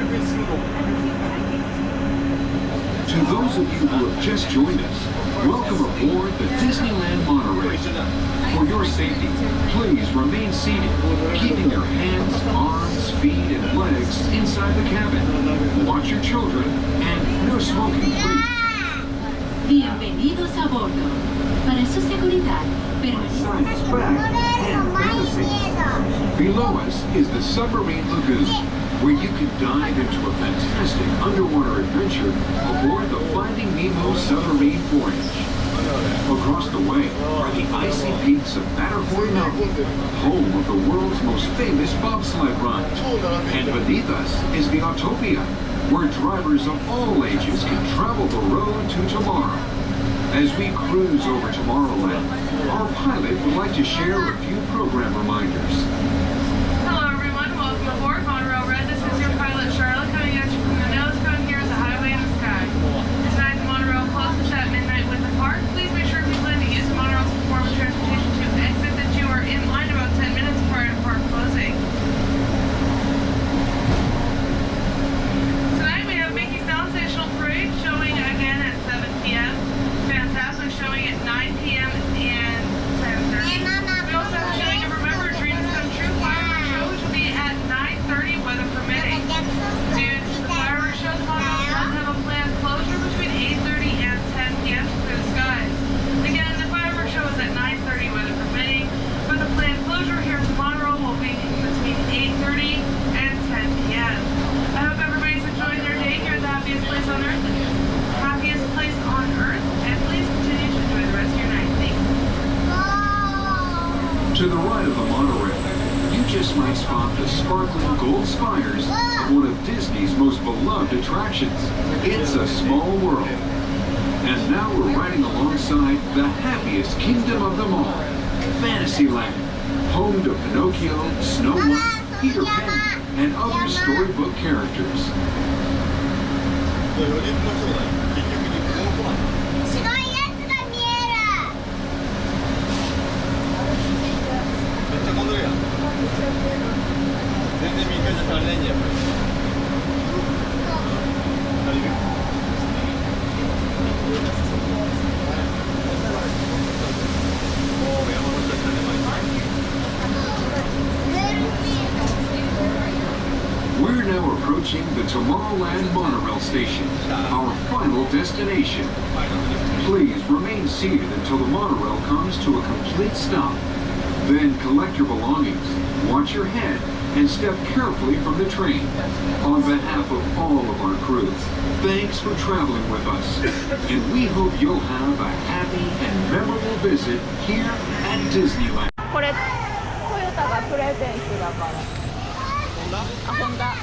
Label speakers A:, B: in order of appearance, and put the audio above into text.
A: To those of you who have just joined us, welcome aboard the Disneyland Monorail. For your safety, please remain seated, keeping your hands, arms, feet, and legs inside the cabin. Watch your children, and no smoking, please.
B: Bienvenidos a bordo. Para su seguridad,
A: Science fact and fantasy. Below us is the submarine lagoon, where you can dive into a fantastic underwater adventure aboard the Finding Nemo submarine voyage. Across the way are the icy peaks of Matterhorn Mountain, home of the world's most famous bobsled run. And beneath us is the Autopia, where drivers of all ages can travel the road to tomorrow. As we cruise over Tomorrowland, our pilot would like to share a few program reminders.
C: Hello everyone, welcome aboard Monorail Red. This is your pilot Charlotte coming at you from the nose cone here at the highway in the sky. Tonight the monorail closes at midnight with the park. Please be sure if you plan to use the monorail as a form of transportation to exit that you are in line about 10 minutes prior to park closing. Tonight we have Mickey's Sound Sensational Parade showing again at 7 p.m. Fantastic showing at 9 p.m. and 10:30. We also have a showing of Remember Dreams Come True fireworks show, which will be at 9:30, weather permitting. Due to the fireworks show, the monorail does have a planned closure between 8:30 and 10 p.m. to clear the skies. Again, the fireworks show is at 9:30, weather permitting, but the planned closure here at the monorail will be between 8:30 and 10 p.m. I hope everybody's enjoying their day here at the happiest place on earth. Happiest place on earth, and please continue to enjoy the rest of your night. Thanks.
A: To the right of the monorail, you just might spot the sparkling gold spires of one of Disney's most beloved attractions. It's a small world. And now we're riding alongside the happiest kingdom of them all, Fantasyland, home to Pinocchio, Snow White, Peter Pan, and other storybook characters.
D: 白いやつが見える。めっちゃ混んでるやん。全然3日じゃ足りないんだよ。足りる？おー、山の下来たね、毎日。
A: We're now approaching the Tomorrowland Monorail Station, our final destination. Please remain seated until the monorail comes to a complete stop. Then collect your belongings, watch your head, and step carefully from the train. On behalf of all of our crew, thanks for traveling with us, and we hope you'll have a happy and memorable visit here at Disneyland.
E: これトヨタがプレゼンツだから。あ、ホンダ。